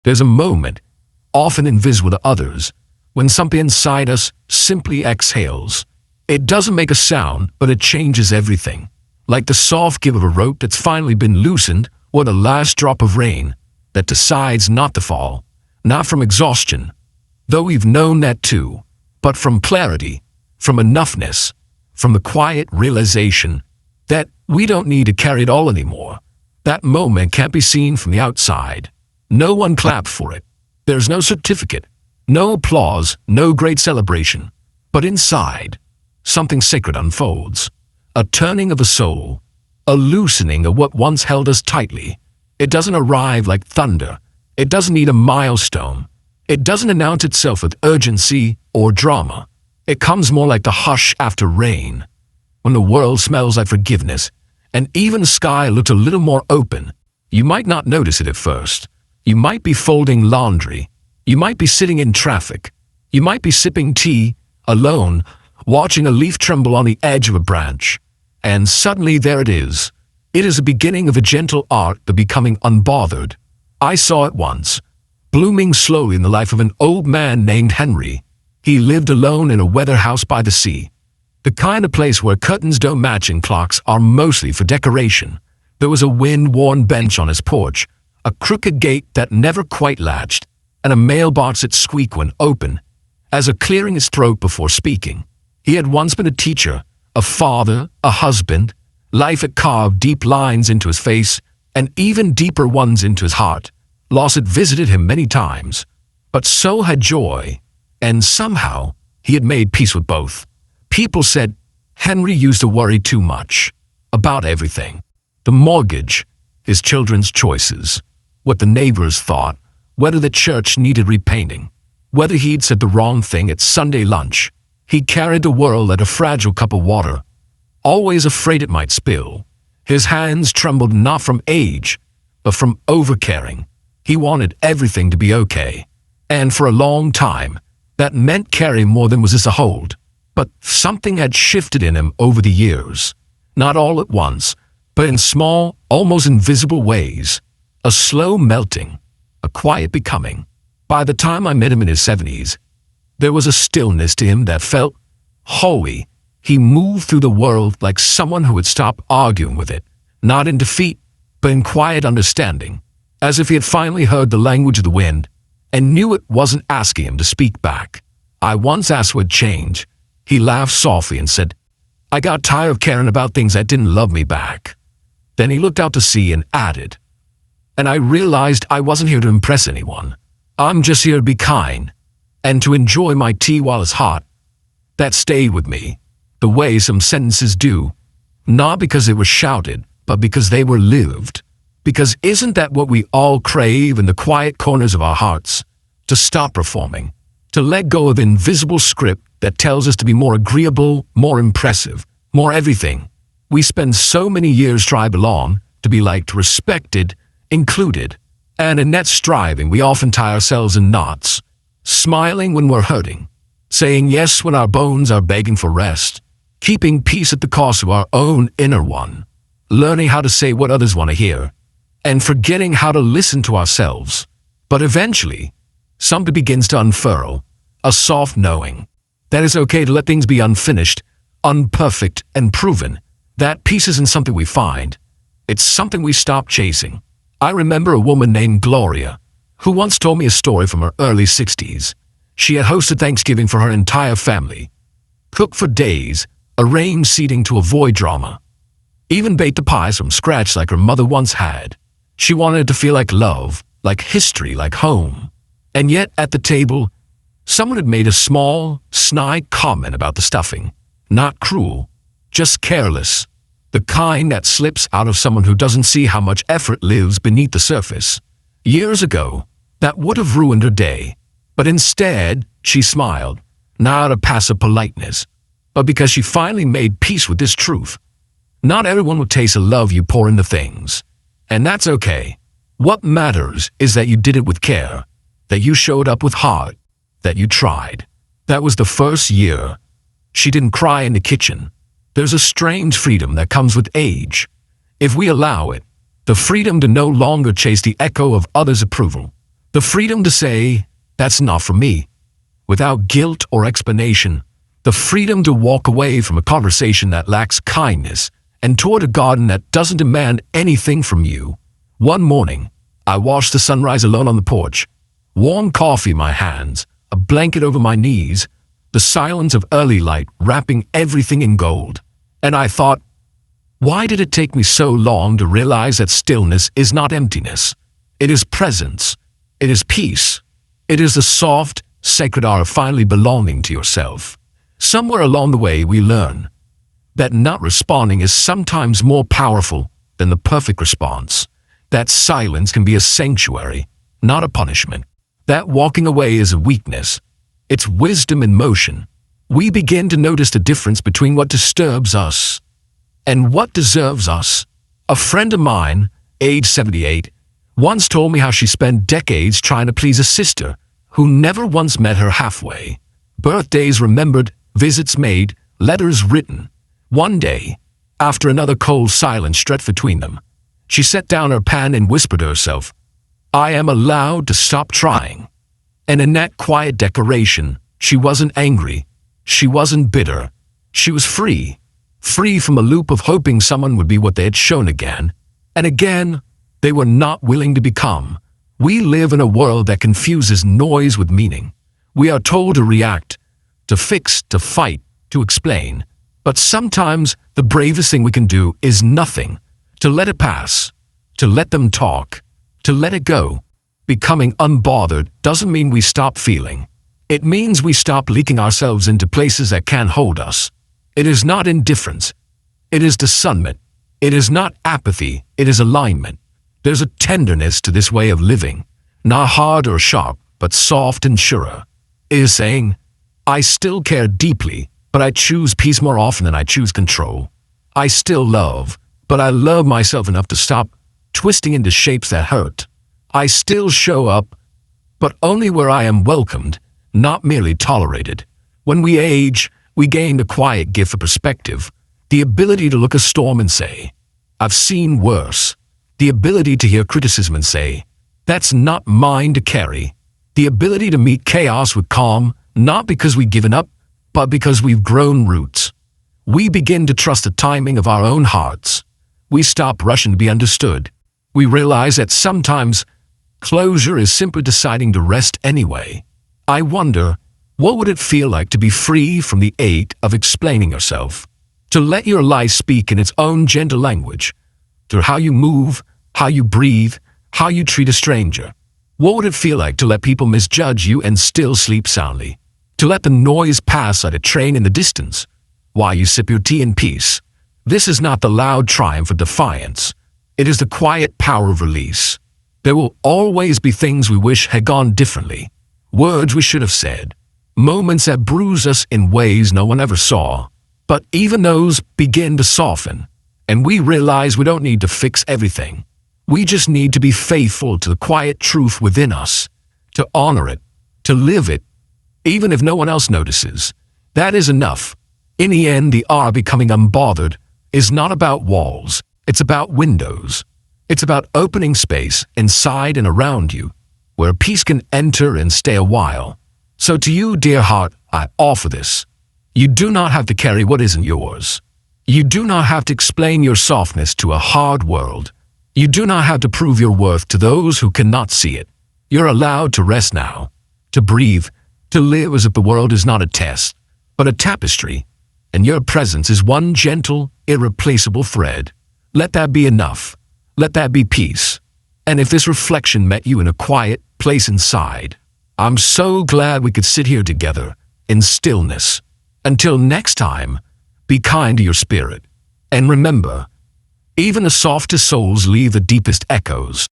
There's a moment, often invisible to others, when something inside us simply exhales. It doesn't make a sound, but it changes everything. Like the soft give of a rope that's finally been loosened, or the last drop of rain that decides not to fall, not from exhaustion, though we've known that too, but from clarity, from enoughness, from the quiet realization that we don't need to carry it all anymore. That moment can't be seen from the outside. No one clapped for it. There's no certificate, no applause, no great celebration. But inside, something sacred unfolds. A turning of the soul, a loosening of what once held us tightly. It doesn't arrive like thunder. It doesn't need a milestone. It doesn't announce itself with urgency or drama. It comes more like the hush after rain, when the world smells like forgiveness, and even the sky looks a little more open. You might not notice it at first. You might be folding laundry. You might be sitting in traffic. You might be sipping tea, alone, watching a leaf tremble on the edge of a branch. And suddenly there it is. It is the beginning of a gentle art of becoming unbothered. I saw it once, blooming slowly in the life of an old man named Henry. He lived alone in a weather house by the sea. The kind of place where curtains don't match and clocks are mostly for decoration. There was a wind-worn bench on his porch, a crooked gate that never quite latched, and a mailbox that squeaked when open, as if clearing his throat before speaking. He had once been a teacher, a father, a husband. Life had carved deep lines into his face, and even deeper ones into his heart. Loss had visited him many times, but so had joy, and somehow he had made peace with both. People said Henry used to worry too much about everything. The mortgage, his children's choices, what the neighbors thought, whether the church needed repainting, whether he'd said the wrong thing at Sunday lunch. He carried the world like a fragile cup of water, always afraid it might spill. His hands trembled not from age, but from overcaring. He wanted everything to be okay, and for a long time, that meant carrying more than was his to hold. But something had shifted in him over the years, not all at once, but in small, almost invisible ways. A slow melting, a quiet becoming. By the time I met him in his 70s, there was a stillness to him that felt holy. He moved through the world like someone who had stopped arguing with it, not in defeat, but in quiet understanding, as if he had finally heard the language of the wind and knew it wasn't asking him to speak back. I once asked what had changed. He laughed softly and said, "I got tired of caring about things that didn't love me back." Then he looked out to sea and added, "And I realized I wasn't here to impress anyone. I'm just here to be kind and to enjoy my tea while it's hot." That stayed with me, the way some sentences do, not because they were shouted, but because they were lived. Because isn't that what we all crave in the quiet corners of our hearts? To stop performing, to let go of the invisible script that tells us to be more agreeable, more impressive, more everything. We spend so many years trying to belong, to be liked, respected, included. And in that striving, we often tie ourselves in knots, smiling when we're hurting, saying yes when our bones are begging for rest, keeping peace at the cost of our own inner one, learning how to say what others want to hear, and forgetting how to listen to ourselves. But eventually, something begins to unfurl, a soft knowing that it's okay to let things be unfinished, unperfect, and proven. That peace isn't something we find. It's something we stop chasing. I remember a woman named Gloria, who once told me a story from her early 60s. She had hosted Thanksgiving for her entire family, cooked for days, arranged seating to avoid drama, even baked the pies from scratch like her mother once had. She wanted it to feel like love, like history, like home. And yet, at the table, someone had made a small, snide comment about the stuffing. Not cruel, just careless. The kind that slips out of someone who doesn't see how much effort lives beneath the surface. Years ago, that would have ruined her day. But instead, she smiled, not out of passive politeness, but because she finally made peace with this truth. Not everyone will taste the love you pour into things. And that's okay. What matters is that you did it with care, that you showed up with heart, that you tried. That was the first year. She didn't cry in the kitchen. There's a strange freedom that comes with age. If we allow it, the freedom to no longer chase the echo of others' approval, The freedom to say, "That's not for me," without guilt or explanation. The freedom to walk away from a conversation that lacks kindness and toward a garden that doesn't demand anything from you. One morning, I watched the sunrise alone on the porch, warm coffee in my hands, a blanket over my knees, the silence of early light wrapping everything in gold. And I thought, why did it take me so long to realize that stillness is not emptiness? It is presence. It is peace. It is the soft, sacred art of finally belonging to yourself. Somewhere along the way we learn that not responding is sometimes more powerful than the perfect response. That silence can be a sanctuary, not a punishment. That walking away is a weakness. It's wisdom in motion. We begin to notice the difference between what disturbs us and what deserves us. A friend of mine, age 78, once told me how she spent decades trying to please a sister who never once met her halfway. Birthdays remembered, visits made, letters written. One day, after another cold silence stretched between them, she set down her pen and whispered to herself, "I am allowed to stop trying." And in that quiet declaration, she wasn't angry. She wasn't bitter. She was free. Free from a loop of hoping someone would be what they had shown again and again they were not willing to become. We live in a world that confuses noise with meaning. We are told to react, to fix, to fight, to explain. But sometimes the bravest thing we can do is nothing. To let it pass, to let them talk, to let it go. Becoming unbothered doesn't mean we stop feeling. It means we stop leaking ourselves into places that can't hold us. It is not indifference. It is discernment. It is not apathy. It is alignment. There's a tenderness to this way of living, not hard or sharp, but soft and sure. It is saying, I still care deeply, but I choose peace more often than I choose control. I still love, but I love myself enough to stop twisting into shapes that hurt. I still show up, but only where I am welcomed, not merely tolerated. When we age, we gain the quiet gift of perspective, the ability to look a storm and say, I've seen worse. The ability to hear criticism and say, that's not mine to carry. The ability to meet chaos with calm, not because we've given up, but because we've grown roots. We begin to trust the timing of our own hearts. We stop rushing to be understood. We realize that sometimes closure is simply deciding to rest anyway. I wonder, what would it feel like to be free from the ache of explaining yourself? To let your life speak in its own gentle language, through how you move, how you breathe, how you treat a stranger. What would it feel like to let people misjudge you and still sleep soundly? To let the noise pass like a train in the distance, while you sip your tea in peace. This is not the loud triumph of defiance. It is the quiet power of release. There will always be things we wish had gone differently, words we should have said, moments that bruise us in ways no one ever saw. But even those begin to soften, and we realize we don't need to fix everything. We just need to be faithful to the quiet truth within us, to honor it, to live it, even if no one else notices. That is enough. In the end, the art of becoming unbothered is not about walls. It's about windows. It's about opening space inside and around you, where peace can enter and stay a while. So to you, dear heart, I offer this. You do not have to carry what isn't yours. You do not have to explain your softness to a hard world. You do not have to prove your worth to those who cannot see it. You're allowed to rest now, to breathe, to live as if the world is not a test, but a tapestry, and your presence is one gentle, irreplaceable thread. Let that be enough. Let that be peace. And if this reflection met you in a quiet place inside, I'm so glad we could sit here together in stillness. Until next time, be kind to your spirit. And remember, even the softest souls leave the deepest echoes.